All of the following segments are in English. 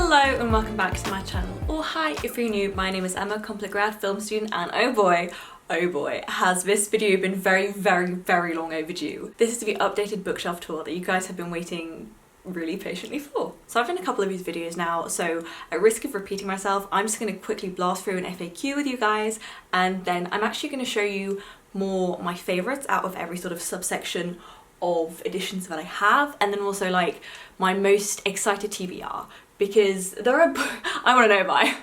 Hello and welcome back to my channel, or hi if you're new. My name is Emma, Complet Grad film student, and oh boy, has this video been very long overdue. This is the updated bookshelf tour that you guys have been waiting really patiently for. So I've done a couple of these videos now, so at risk of repeating myself, I'm just going to quickly blast through an FAQ with you guys, and then I'm actually going to show you more my favourites out of every sort of subsection of editions that I have, and then also like my most excited TBR, because there are I want to know by.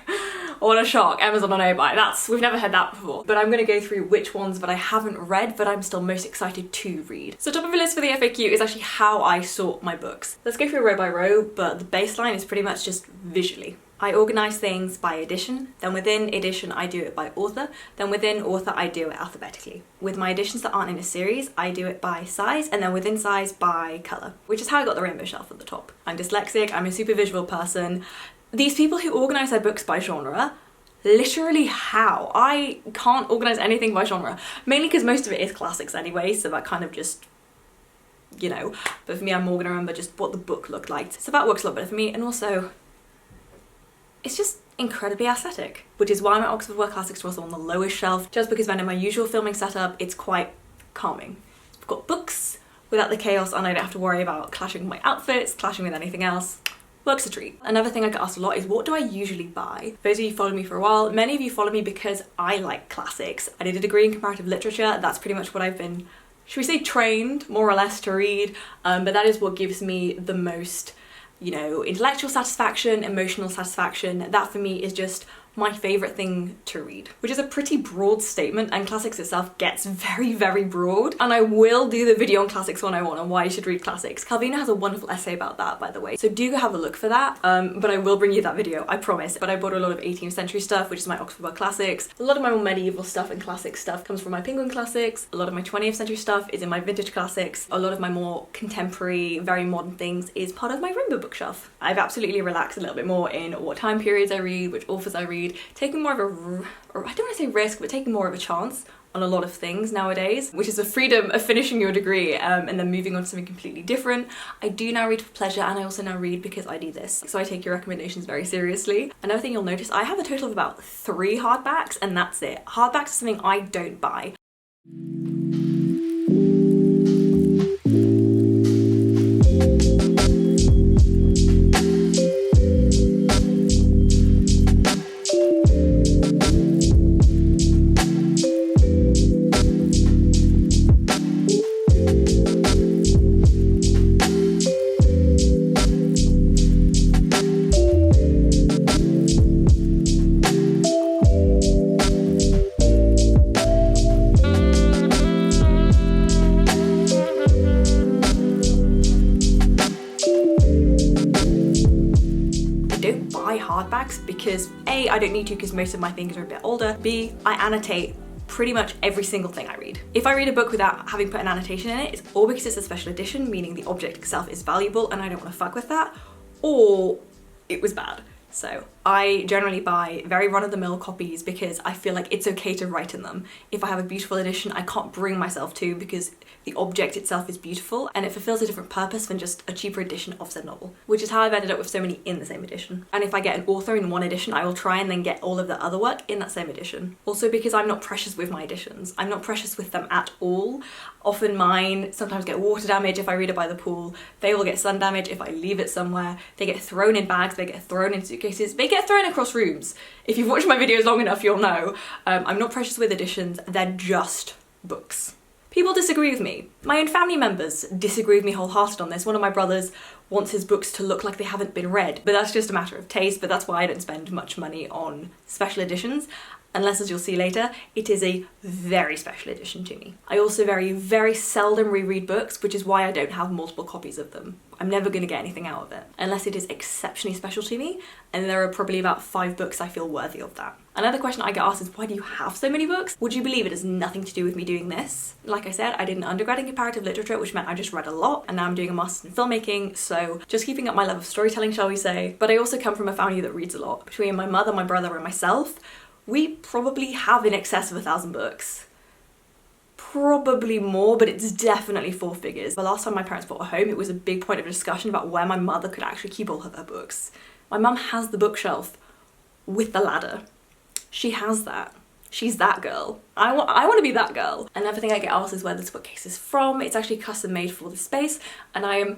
What a shock, Amazon on no buy. We've never had that before. But I'm going to go through which ones that I haven't read but I'm still most excited to read. So top of the list for the FAQ is actually how I sort my books. Let's go through row by row, but the baseline is pretty much just visually. I organise things by edition, then within edition I do it by author, then within author I do it alphabetically. With my editions that aren't in a series, I do it by size, and then within size by colour, which is how I got the rainbow shelf at the top. I'm dyslexic, I'm a super visual person. These people who organise their books by genre, literally how? I can't organise anything by genre, mainly because most of it is classics anyway, so that kind of just, you know, but for me I'm more going to remember just what the book looked like. So that works a lot better for me, and also it's just incredibly aesthetic, which is why my Oxford World Classics was on the lowest shelf, just because then in my usual filming setup, it's quite calming. I've got books without the chaos, and I don't have to worry about clashing with my outfits, clashing with anything else. Works a treat. Another thing I get asked a lot is, what do I usually buy? Those of you who followed me for a while, many of you follow me because I like classics. I did a degree in comparative literature. That's pretty much what I've been, should we say, trained more or less to read, but that is what gives me the most, you know, intellectual satisfaction, emotional satisfaction. That for me is just my favourite thing to read, which is a pretty broad statement, and classics itself gets very broad, and I will do the video on Classics 101 on why you should read classics. Calvina has a wonderful essay about that, by the way, so do go have a look for that, but I will bring you that video, I promise. But I bought a lot of 18th century stuff, which is my Oxford World Classics. A lot of my more medieval stuff and classic stuff comes from my Penguin Classics. A lot of my 20th century stuff is in my Vintage Classics. A lot of my more contemporary, very modern things is part of my Rainbow bookshelf. I've absolutely relaxed a little bit more in what time periods I read, which authors I read, taking more of a, or I don't want to say risk, but taking more of a chance on a lot of things nowadays, which is the freedom of finishing your degree and then moving on to something completely different. I do now read for pleasure, and I also now read because I do this. So I take your recommendations very seriously. Another thing you'll notice, I have a total of about 3 hardbacks, and that's it. Hardbacks is something I don't buy. Hardbacks because A, I don't need to because most of my things are a bit older. B, I annotate pretty much every single thing I read. If I read a book without having put an annotation in it, it's all because it's a special edition, meaning the object itself is valuable and I don't want to fuck with that, or it was bad. So I generally buy very run-of-the-mill copies because I feel like it's okay to write in them. If I have a beautiful edition, I can't bring myself to, because the object itself is beautiful and it fulfills a different purpose than just a cheaper edition of said novel, which is how I've ended up with so many in the same edition. And if I get an author in one edition, I will try and then get all of the other work in that same edition. Also because I'm not precious with my editions. I'm not precious with them at all. Often mine sometimes get water damage if I read it by the pool. They will get sun damage if I leave it somewhere. They get thrown in bags, they get thrown in suitcases, they get thrown across rooms. If you've watched my videos long enough, you'll know. I'm not precious with editions, they're just books. People disagree with me. My own family members disagree with me wholehearted on this. One of my brothers wants his books to look like they haven't been read, but that's just a matter of taste, but that's why I don't spend much money on special editions. Unless, as you'll see later, it is a very special edition to me. I also very seldom reread books, which is why I don't have multiple copies of them. I'm never going to get anything out of it, unless it is exceptionally special to me, and there are probably about 5 books I feel worthy of that. Another question I get asked is, why do you have so many books? Would you believe it has nothing to do with me doing this? Like I said, I did an undergrad in comparative literature, which meant I just read a lot, and now I'm doing a master's in filmmaking, so just keeping up my love of storytelling, shall we say. But I also come from a family that reads a lot. Between my mother, my brother, and myself, we probably have in excess of 1,000 books. Probably more, but it's definitely 4 figures. The last time my parents bought a home, it was a big point of discussion about where my mother could actually keep all of her books. My mum has the bookshelf with the ladder. She has that. She's that girl. I want to be that girl. Another thing I get asked is where this bookcase is from. It's actually custom made for the space, and I am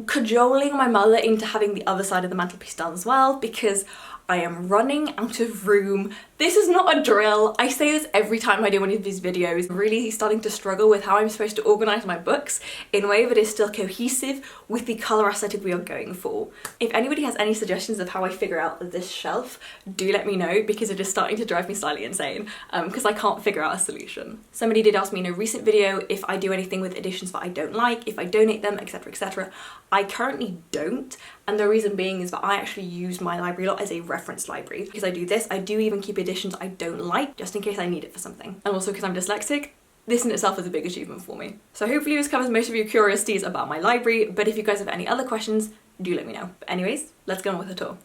cajoling my mother into having the other side of the mantelpiece done as well, because I am running out of room. This is not a drill. I say this every time I do one of these videos. I'm really starting to struggle with how I'm supposed to organise my books in a way that is still cohesive with the colour aesthetic we are going for. If anybody has any suggestions of how I figure out this shelf, do let me know, because it is starting to drive me slightly insane because I can't figure out a solution. Somebody did ask me in a recent video if I do anything with editions that I don't like, if I donate them, etc, etc. I currently don't, and the reason being is that I actually use my library a lot as a reference library. Because I do this, I do even keep editions I don't like, just in case I need it for something. And also because I'm dyslexic, this in itself is a big achievement for me. So hopefully this covers most of your curiosities about my library, but if you guys have any other questions, do let me know. But anyways, let's go on with the tour.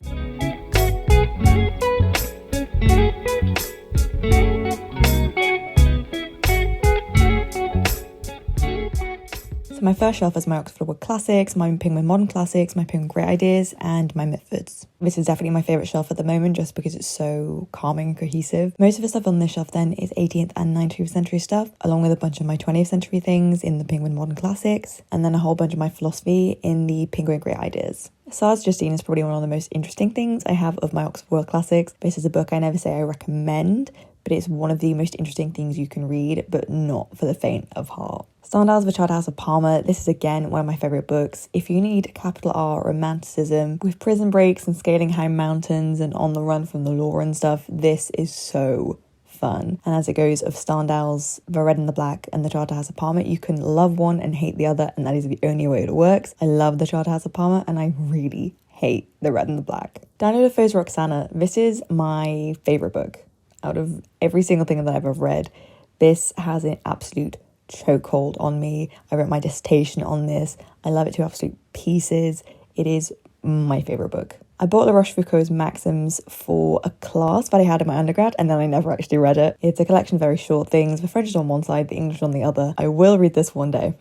So my first shelf is my Oxford Wood Classics, my Penguin Modern Classics, my Penguin Great Ideas, and my Mitfords. This is definitely my favourite shelf at the moment just because it's so calming and cohesive. Most of the stuff on this shelf then is 18th and 19th century stuff, along with a bunch of my 20th century things in the Penguin Modern Classics, and then a whole bunch of my philosophy in the Penguin Great Ideas. Sars Justine is probably one of the most interesting things I have of my Oxford World Classics. This is a book I never say I recommend, but it's one of the most interesting things you can read, but not for the faint of heart. Stendhal's The Charterhouse of Parma. This is again one of my favourite books. If you need capital R romanticism with prison breaks and scaling high mountains and on the run from the law and stuff, this is so fun. And as it goes of Stendhal's The Red and the Black and The Charterhouse of Parma, you can love one and hate the other, and that is the only way it works. I love The Charterhouse of Parma and I really hate The Red and the Black. Daniel Defoe's Roxana. This is my favourite book out of every single thing that I've ever read. This has an absolute chokehold on me. I wrote my dissertation on this. I love it to absolute pieces. It is my favourite book. I bought La Rochefoucauld's Maxims for a class that I had in my undergrad, and then I never actually read it. It's a collection of very short things. The French is on one side, the English on the other. I will read this one day.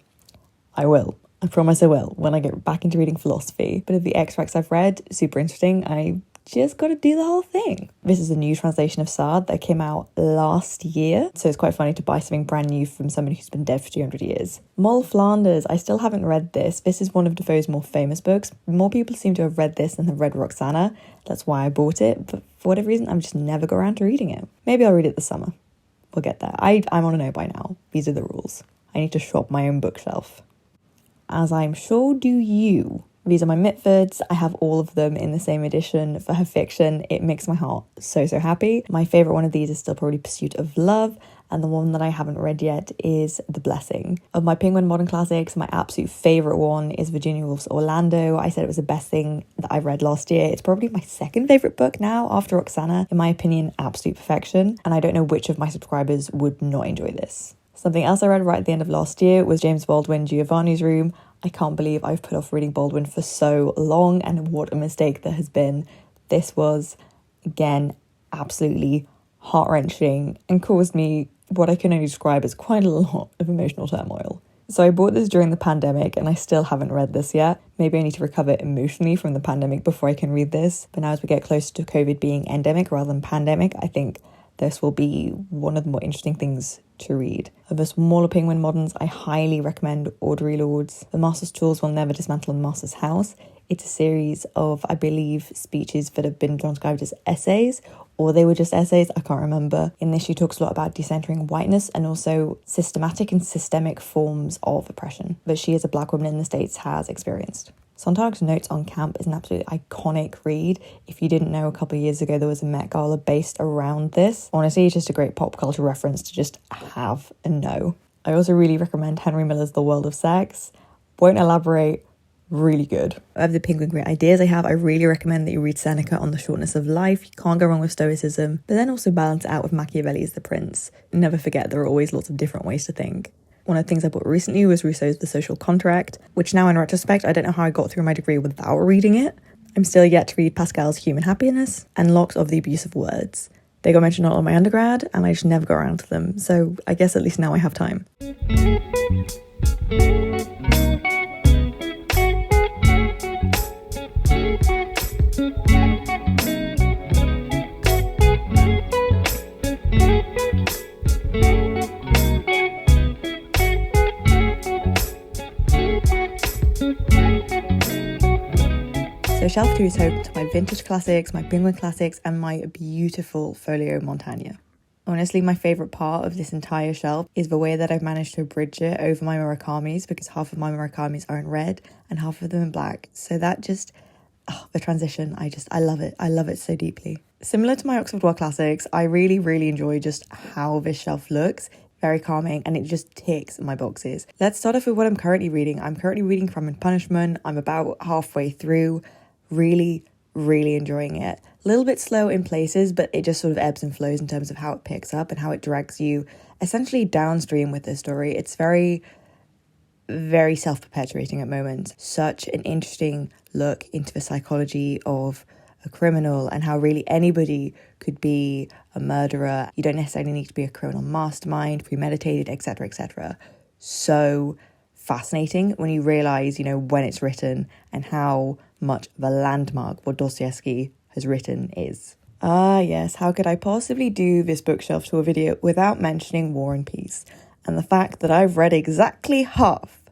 I will. I promise I will, when I get back into reading philosophy. But of the extracts I've read, super interesting. I just got to do the whole thing. This is a new translation of Sade that came out last year, so it's quite funny to buy something brand new from somebody who's been dead for 200 years. Moll Flanders, I still haven't read this. This is one of Defoe's more famous books. More people seem to have read this than have read Roxana. That's why I bought it, but for whatever reason, I've just never got around to reading it. Maybe I'll read it this summer. We'll get there. I'm on a know by now. These are the rules. I need to shop my own bookshelf. As I'm sure do you. These are my Mitfords. I have all of them in the same edition for her fiction. It makes my heart so happy. My favourite one of these is still probably Pursuit of Love, and the one that I haven't read yet is The Blessing. Of my Penguin Modern Classics, my absolute favourite one is Virginia Woolf's Orlando. I said it was the best thing that I read last year. It's probably my second favourite book now after Roxana. In my opinion, absolute perfection, and I don't know which of my subscribers would not enjoy this. Something else I read right at the end of last year was James Baldwin, Giovanni's Room. I can't believe I've put off reading Baldwin for so long, and what a mistake there has been. This was, again, absolutely heart-wrenching and caused me what I can only describe as quite a lot of emotional turmoil. So I bought this during the pandemic and I still haven't read this yet. Maybe I need to recover emotionally from the pandemic before I can read this. But now as we get closer to COVID being endemic rather than pandemic, I think this will be one of the more interesting things to read. Of the smaller Penguin moderns, I highly recommend Audrey Lorde's The Master's Tools Will Never Dismantle the Master's House. It's a series of, I believe, speeches that have been transcribed as essays, or they were just essays, I can't remember. In this, she talks a lot about decentering whiteness and also systematic and systemic forms of oppression that she as a black woman in the States has experienced. Sontag's Notes on Camp is an absolutely iconic read. If you didn't know, a couple of years ago there was a Met Gala based around this. Honestly, it's just a great pop culture reference to just have and know. I also really recommend Henry Miller's The World of Sex. Won't elaborate, really good. Of the Penguin Great Ideas I really recommend that you read Seneca on the shortness of life. You can't go wrong with Stoicism, but then also balance it out with Machiavelli's The Prince. Never forget there are always lots of different ways to think. One of the things I bought recently was Rousseau's The Social Contract, which now in retrospect, I don't know how I got through my degree without reading it. I'm still yet to read Pascal's Human Happiness and Locke's Of the Abuse of Words. They got mentioned a lot in my undergrad and I just never got around to them, so I guess at least now I have time. So shelf 2 is home to my vintage classics, my penguin classics, and my beautiful folio Montagna. Honestly, my favourite part of this entire shelf is the way that I've managed to bridge it over my Murakamis, because half of my Murakamis are in red and half of them in black. So that just, the transition, I love it. I love it so deeply. Similar to my Oxford World Classics, I really, really enjoy just how this shelf looks. Very calming, and it just ticks my boxes. Let's start off with what I'm currently reading. I'm currently reading Crime and Punishment. I'm about halfway through. Really, really enjoying it. A little bit slow in places, but it just sort of ebbs and flows in terms of how it picks up and how it drags you essentially downstream with the story. It's very, very self-perpetuating at moments. Such an interesting look into the psychology of a criminal and how really anybody could be a murderer. You don't necessarily need to be a criminal mastermind, premeditated, etc., etc. So fascinating when you realise, when it's written and how much of a landmark what Dostoevsky has written is. Yes, how could I possibly do this bookshelf tour video without mentioning War and Peace and the fact that I've read exactly half.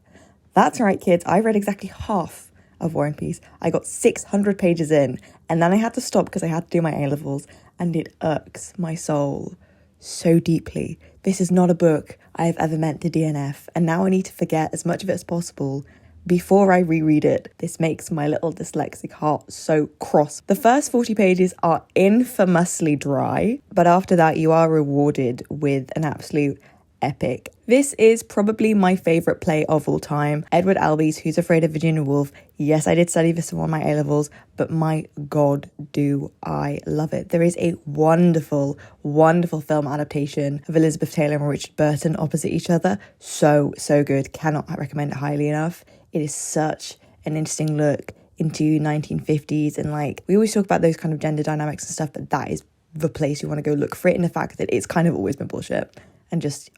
That's right, kids, I read exactly half of War and Peace. I got 600 pages in, and then I had to stop because I had to do my A-levels, and it irks my soul so deeply. This is not a book I have ever meant to DNF, and now I need to forget as much of it as possible before I reread it. This makes my little dyslexic heart so cross. The first 40 pages are infamously dry, but after that you are rewarded with an absolute epic. This is probably my favourite play of all time. Edward Albee's Who's Afraid of Virginia Woolf. Yes, I did study this on my A-levels, but my God, do I love it. There is a wonderful, wonderful film adaptation of Elizabeth Taylor and Richard Burton opposite each other. So good. Cannot recommend it highly enough. It is such an interesting look into 1950s, and we always talk about those kind of gender dynamics and stuff, but that is the place you want to go look for it, in the fact that it's kind of always been bullshit and just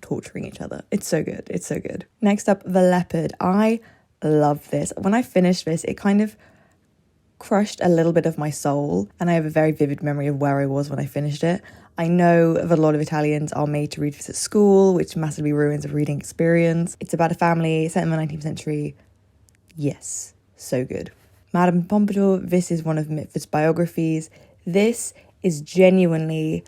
torturing each other. It's so good. It's so good. Next up, The Leopard. I love this. When I finished this, it kind of crushed a little bit of my soul, and I have a very vivid memory of where I was when I finished it. I know that a lot of Italians are made to read this at school, which massively ruins a reading experience. It's about a family set in the 19th century. Yes, so good. Madame Pompadour, this is one of Mitford's biographies. This is genuinely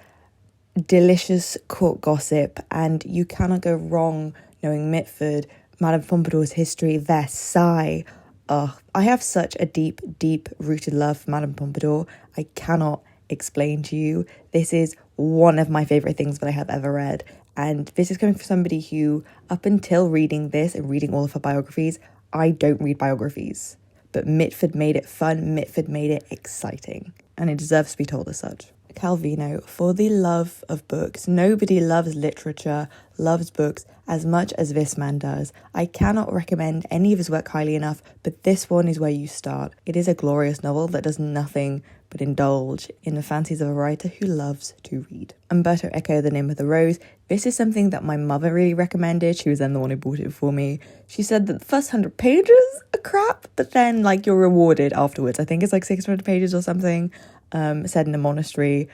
delicious court gossip, and you cannot go wrong knowing Mitford, Madame Pompadour's history, Versailles. I have such a deep, deep rooted love for Madame Pompadour. I cannot explain to you. This is one of my favourite things that I have ever read, and this is coming from somebody who, up until reading this and reading all of her biographies, I don't read biographies, but Mitford made it fun, Mitford made it exciting, and it deserves to be told as such. Calvino, for the love of books. Nobody loves literature, loves books as much as this man does. I cannot recommend any of his work highly enough, but this one is where you start. It is a glorious novel that does nothing but indulge in the fancies of a writer who loves to read. Umberto Eco, The Name of the Rose. This is something that my mother really recommended. She was then the one who bought it for me. She said that the first 100 pages are crap, but then you're rewarded afterwards. I think it's 600 pages or something. Set in a monastery,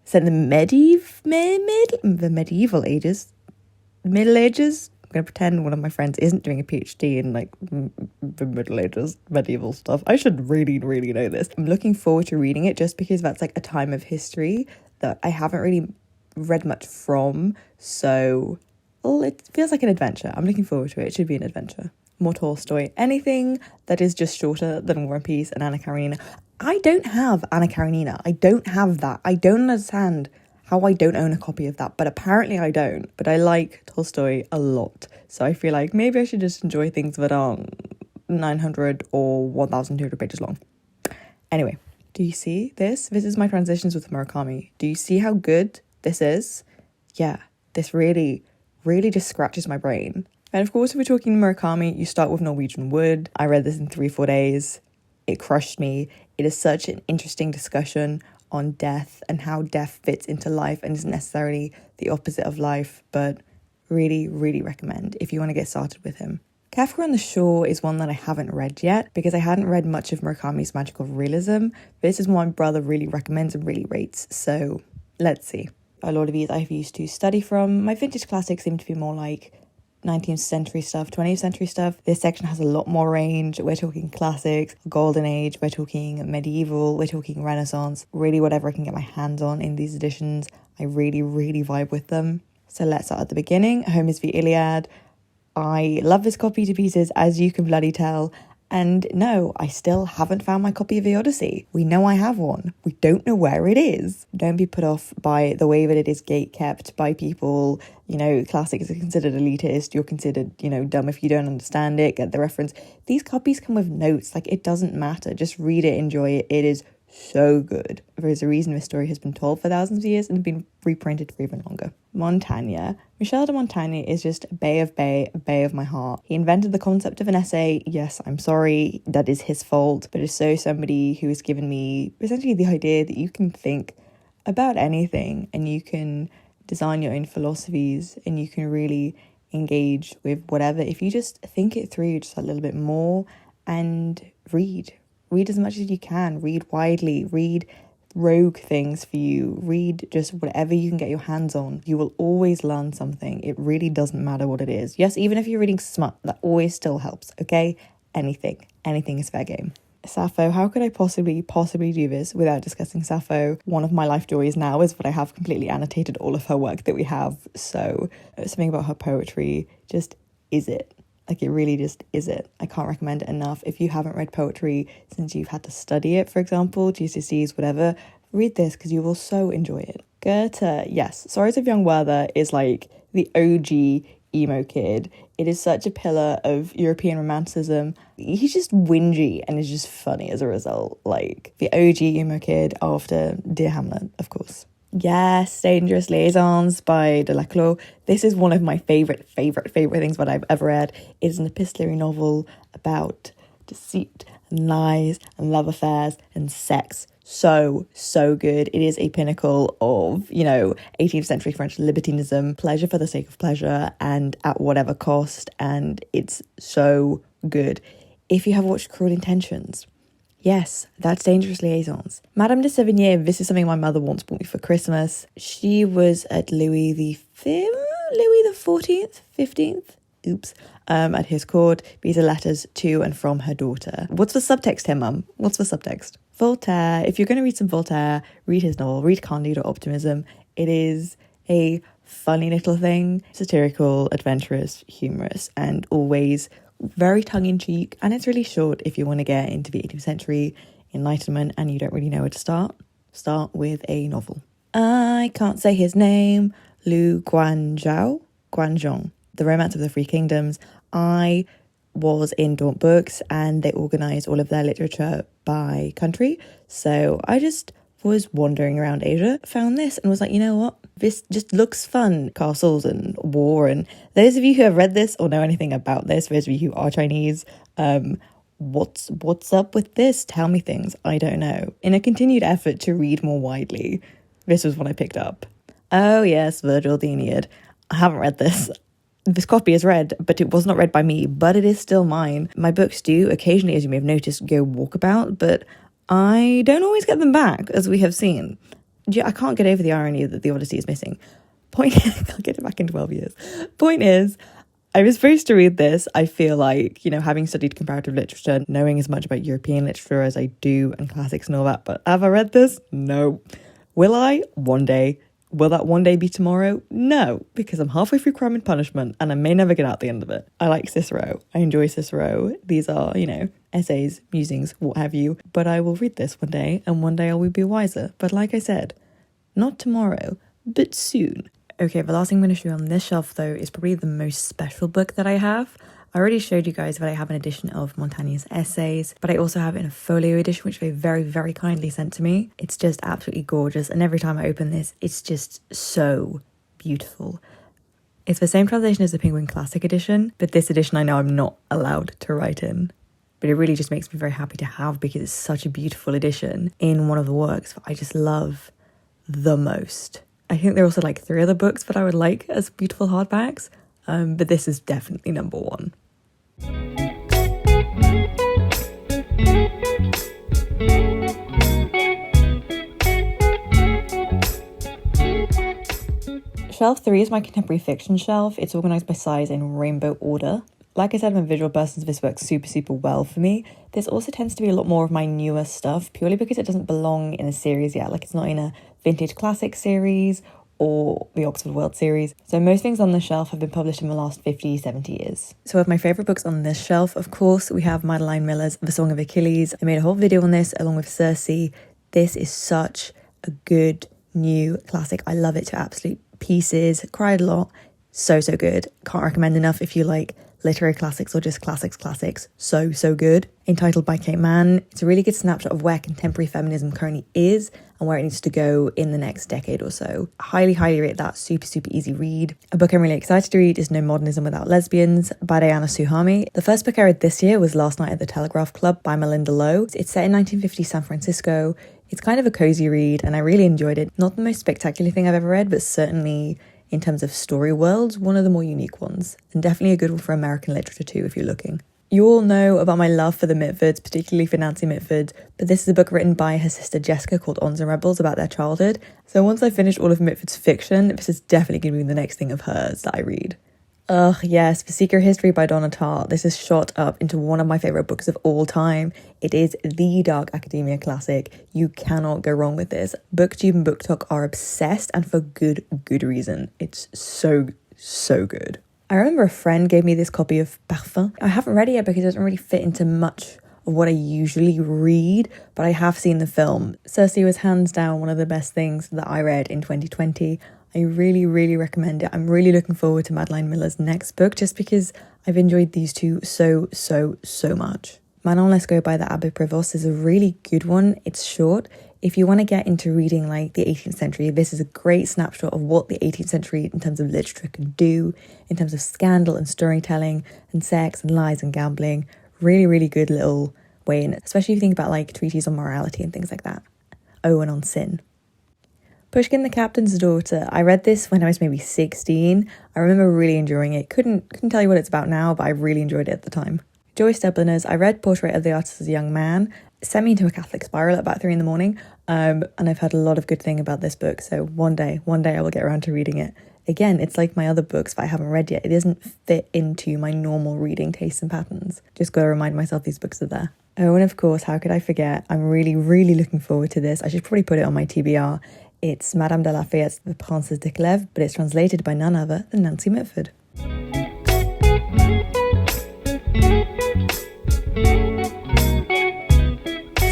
set in the medieval ages, Middle Ages. I'm going to pretend one of my friends isn't doing a PhD in the Middle Ages, medieval stuff. I should really, really know this. I'm looking forward to reading it just because that's a time of history that I haven't really read much from. So it feels like an adventure. I'm looking forward to it. It should be an adventure. More Tolstoy. Anything that is just shorter than War and Peace and Anna Karenina. I don't have Anna Karenina. I don't have that. I don't understand how I don't own a copy of that, but apparently I don't. But I like Tolstoy a lot. So I feel like maybe I should just enjoy things that aren't 900 or 1,200 pages long. Anyway, do you see this? This is my transitions with Murakami. Do you see how good this is? Yeah, this really, really just scratches my brain. And of course, if we're talking Murakami, you start with Norwegian Wood. I read this in 3-4 days. It crushed me. It is such an interesting discussion on death and how death fits into life and isn't necessarily the opposite of life, but really, really recommend if you want to get started with him. Kafka on the Shore is one that I haven't read yet because I hadn't read much of Murakami's magical realism. This is one my brother really recommends and really rates, so let's see. A lot of these I've used to study from. My vintage classics seem to be more 19th century stuff, 20th century stuff. This section has a lot more range. We're talking classics, golden age, we're talking medieval, we're talking Renaissance, really whatever I can get my hands on in these editions. I really, really vibe with them. So let's start at the beginning. Homer's The Iliad. I love this copy to pieces, as you can bloody tell. And no, I still haven't found my copy of the Odyssey. We know I have one. We don't know where it is. Don't be put off by the way that it is gate-kept by people. You know, classics are considered elitist. You're considered, dumb if you don't understand it, get the reference. These copies come with notes. Like, it doesn't matter. Just read it, enjoy it. It is so good. There is a reason this story has been told for thousands of years and been reprinted for even longer. Montaigne. Michel de Montaigne is just bay of my heart. He invented the concept of an essay. Yes, I'm sorry, that is his fault, but is so somebody who has given me essentially the idea that you can think about anything and you can design your own philosophies and you can really engage with whatever if you just think it through just a little bit more and read as much as you can, read widely, read rogue things for you, read just whatever you can get your hands on. You will always learn something. It really doesn't matter what it is. Yes, even if you're reading smut, that always still helps, okay? Anything is fair game. Sappho, how could I possibly do this without discussing Sappho? One of my life joys now is that I have completely annotated all of her work that we have, so something about her poetry just is it. Like, it really just is it. I can't recommend it enough. If you haven't read poetry since you've had to study it, for example, GCSEs, whatever, read this because you will so enjoy it. Goethe, yes. Sorrows of Young Werther is like the OG emo kid. It is such a pillar of European romanticism. He's just whingy and is just funny as a result. Like, the OG emo kid after Dear Hamlet, of course. Yes, Dangerous Liaisons by Delaclos. This is one of my favourite things that I've ever read. It is an epistolary novel about deceit and lies and love affairs and sex. So good. It is a pinnacle of, 18th century French libertinism, pleasure for the sake of pleasure and at whatever cost. And it's so good. If you have watched Cruel Intentions, yes, that's Dangerous Liaisons. Madame de Sévigné, this is something my mother once bought me for Christmas. She was at Louis the 14th, 15th, at his court. These are letters to and from her daughter. What's the subtext here, Mum? What's the subtext? Voltaire. If you're going to read some Voltaire, read his novel, read Candide or Optimism. It is a funny little thing, satirical, adventurous, humorous, and always very tongue-in-cheek, and it's really short if you want to get into the 18th century Enlightenment and you don't really know where to start with a novel. I can't say his name. Lu Guanzhong, The Romance of the Three Kingdoms. I was in Daunt Books and they organised all of their literature by country, so I just was wandering around Asia, found this and was like, you know what, this just looks fun. Castles and war, and those of you who have read this or know anything about this, those of you who are Chinese, what's up with this? Tell me things I don't know. In a continued effort to read more widely, this was what I picked up. Oh yes, Virgil, the Aeneid. I haven't read this. This copy is read, but it was not read by me, but it is still mine. My books do occasionally, as you may have noticed, go walkabout, but I don't always get them back, as we have seen. I can't get over the irony that the Odyssey is missing. I'll get it back in 12 years. Point is, I was supposed to read this. I feel like, having studied comparative literature, knowing as much about European literature as I do and classics and all that, but have I read this? No. Will I? One day. Will that one day be tomorrow? No, because I'm halfway through Crime and Punishment and I may never get out the end of it. I like Cicero. I enjoy Cicero. These are, essays, musings, what have you. But I will read this one day and one day I will be wiser. But like I said, not tomorrow, but soon. Okay, the last thing I'm going to show you on this shelf though is probably the most special book that I have. I already showed you guys that I have an edition of Montaigne's essays, but I also have it in a folio edition, which they very, very kindly sent to me. It's just absolutely gorgeous, and every time I open this, it's just so beautiful. It's the same translation as the Penguin Classic edition, but this edition I know I'm not allowed to write in. But it really just makes me very happy to have because it's such a beautiful edition in one of the works that I just love the most. I think there are also like 3 other books that I would like as beautiful hardbacks, but this is definitely number 1. Shelf 3 is my contemporary fiction shelf. It's organised by size in rainbow order. Like I said, I'm a visual person, so this works super well for me. This also tends to be a lot more of my newer stuff, purely because it doesn't belong in a series yet. Like, it's not in a vintage classic series or the Oxford World series. So most things on the shelf have been published in the last 50, 70 years. So of my favourite books on this shelf, of course, we have Madeline Miller's The Song of Achilles. I made a whole video on this along with Circe. This is such a good new classic. I love it to absolute pieces. Cried a lot. So good. Can't recommend enough if you like literary classics or just classics. So good. Entitled by Kate Mann. It's a really good snapshot of where contemporary feminism currently is and where it needs to go in the next decade or so. Highly rate that. Super easy read. A book I'm really excited to read is No Modernism Without Lesbians by Diana Suhami. The first book I read this year was Last Night at the Telegraph Club by Melinda Lowe. It's set in 1950 San Francisco. It's kind of a cozy read and I really enjoyed it. Not the most spectacular thing I've ever read, but certainly in terms of story worlds, one of the more unique ones. And definitely a good one for American literature too, if you're looking. You all know about my love for the Mitfords, particularly for Nancy Mitford, but this is a book written by her sister Jessica called Ons and Rebels about their childhood. So once I finish all of Mitford's fiction, this is definitely going to be the next thing of hers that I read. Ugh, yes, The Secret History by Donna Tartt. This is shot up into one of my favourite books of all time. It is the dark academia classic. You cannot go wrong with this. BookTube and BookTok are obsessed, and for good reason. It's so good. I remember a friend gave me this copy of Parfum. I haven't read it yet because it doesn't really fit into much of what I usually read, but I have seen the film. Circe was hands down one of the best things that I read in 2020. I really recommend it. I'm really looking forward to Madeline Miller's next book just because I've enjoyed these two so much. Manon Lescaut by the Abbé Prévost is a really good one. It's short. If you want to get into reading like the 18th century, this is a great snapshot of what the 18th century in terms of literature can do, in terms of scandal and storytelling and sex and lies and gambling. Really good little way in it, especially if you think about like treatises on morality and things like that. Oh, and on sin. Pushkin the Captain's Daughter. I read this when I was maybe 16. I remember really enjoying it. Couldn't tell you what it's about now, but I really enjoyed it at the time. Joyce Dubliners. I read Portrait of the Artist as a Young Man. It sent me into a Catholic spiral at about 3 a.m. And I've heard a lot of good thing about this book. So one day I will get around to reading it. Again, it's like my other books that I haven't read yet. It doesn't fit into my normal reading tastes and patterns. Just got to remind myself these books are there. Oh, and of course, how could I forget? I'm really looking forward to this. I should probably put it on my TBR. It's Madame de Lafayette's The Princesse de Clèves, but it's translated by none other than Nancy Mitford.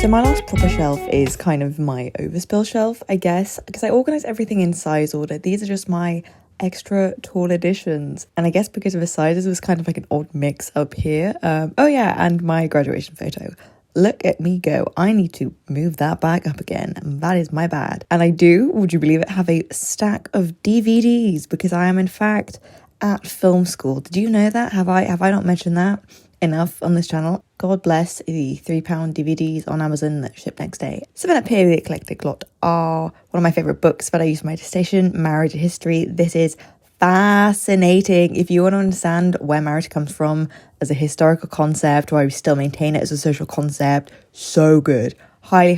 So my last proper shelf is kind of my overspill shelf, I guess, because I organise everything in size order. These are just my extra tall editions. And I guess because of the sizes, it was kind of like an odd mix up here. Oh yeah, and my graduation photo. Look at me go. I need to move that back up again. And that is my bad. And I do, would you believe it, have a stack of DVDs because I am in fact at film school. Did you know that? Have I not mentioned that enough on this channel? God bless the £3 DVDs on Amazon that ship next day. 7 Up Here, the eclectic lot are one of my favourite books that I use for my dissertation, Marriage History. This is fascinating. If you want to understand where marriage comes from as a historical concept, why we still maintain it as a social concept, so good. Highly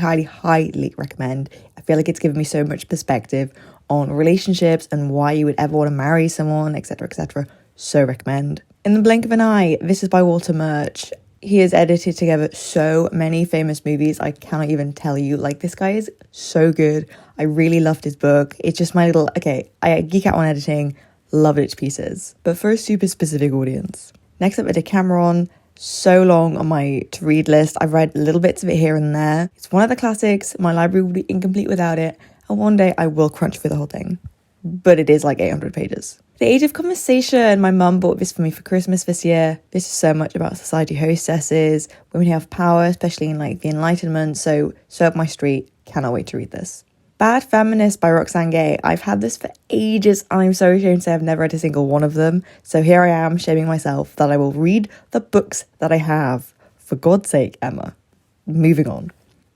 recommend. I feel like it's given me so much perspective on relationships and why you would ever want to marry someone, etc. So recommend. In the Blink of an Eye, this is by Walter Murch. He has edited together so many famous movies, I cannot even tell you. Like, this guy is so good. I really loved his book. It's just my little, I geek out on editing, love it to pieces. But for a super specific audience. Next up, a Decameron. So long on my to-read list. I've read little bits of it here and there. It's one of the classics. My library will be incomplete without it. And one day I will crunch through the whole thing. But it is like 800 pages. The Age of Conversation. My mum bought this for me for Christmas this year. This is so much about society hostesses, women who have power, especially in like the Enlightenment. So up my street. Cannot wait to read this. Bad Feminist by Roxane Gay. I've had this for ages and I'm so ashamed to say I've never read a single one of them. So here I am shaming myself that I will read the books that I have. For God's sake, Emma. Moving on.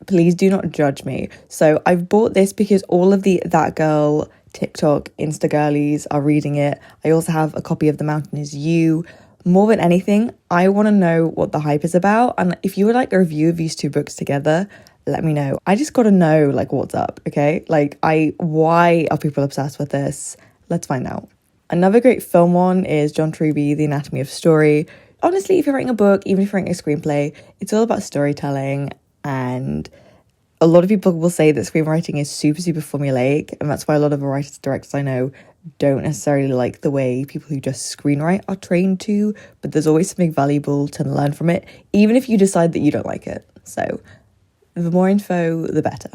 Please do not judge me. So I've bought this because all of the That Girl TikTok Insta girlies are reading it. I also have a copy of The Mountain Is You. More than anything, I want to know what the hype is about. And if you would like a review of these two books together, let me know. I just got to know like what's up, okay? Like why are people obsessed with this? Let's find out. Another great film one is John Truby, The Anatomy of Story. Honestly, if you're writing a book, even if you're writing a screenplay, it's all about storytelling, and a lot of people will say that screenwriting is super, super formulaic, and that's why a lot of the writers and directors I know don't necessarily like the way people who just screenwrite are trained to, but there's always something valuable to learn from it, even if you decide that you don't like it. So the more info, the better.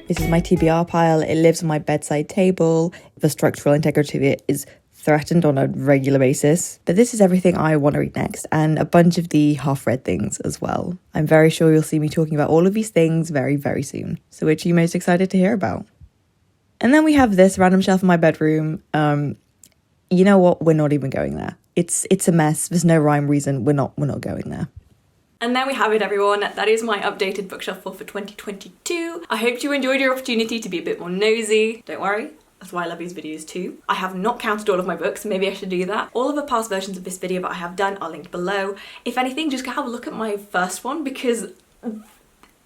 This is my TBR pile. It lives on my bedside table. The structural integrity of it is threatened on a regular basis. But this is everything I want to read next, and a bunch of the half-read things as well. I'm very sure you'll see me talking about all of these things very, very soon. So which are you most excited to hear about? And then we have this random shelf in my bedroom. You know what? We're not even going there. It's a mess. There's no rhyme reason. We're not going there. And there we have it, everyone. That is my updated bookshelf haul for 2022. I hope you enjoyed your opportunity to be a bit more nosy. Don't worry, that's why I love these videos too. I have not counted all of my books, maybe I should do that. All of the past versions of this video that I have done are linked below. If anything, just go have a look at my first one, because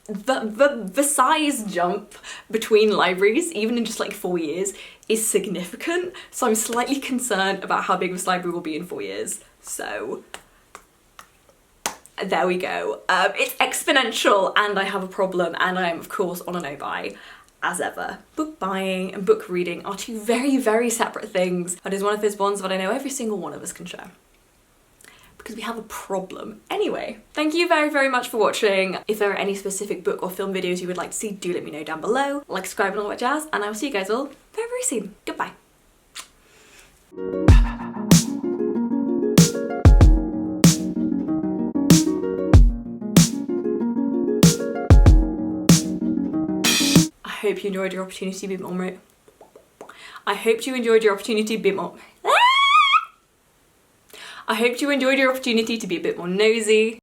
the size jump between libraries, even in just like 4 years, is significant. So I'm slightly concerned about how big this library will be in 4 years. So there we go. It's exponential, and I have a problem, and I am of course on a no buy as ever. Book buying and book reading are two very, very separate things. That is one of those bonds that I know every single one of us can share, because we have a problem. Anyway, thank you very, very much for watching. If there are any specific book or film videos you would like to see, do let me know down below. Like, subscribe and all that jazz, and I will see you guys all very, very soon. Goodbye. I hope you enjoyed your opportunity to be a bit more. I hope you enjoyed your opportunity to be a bit more. I hope you enjoyed your opportunity to be a bit more nosy.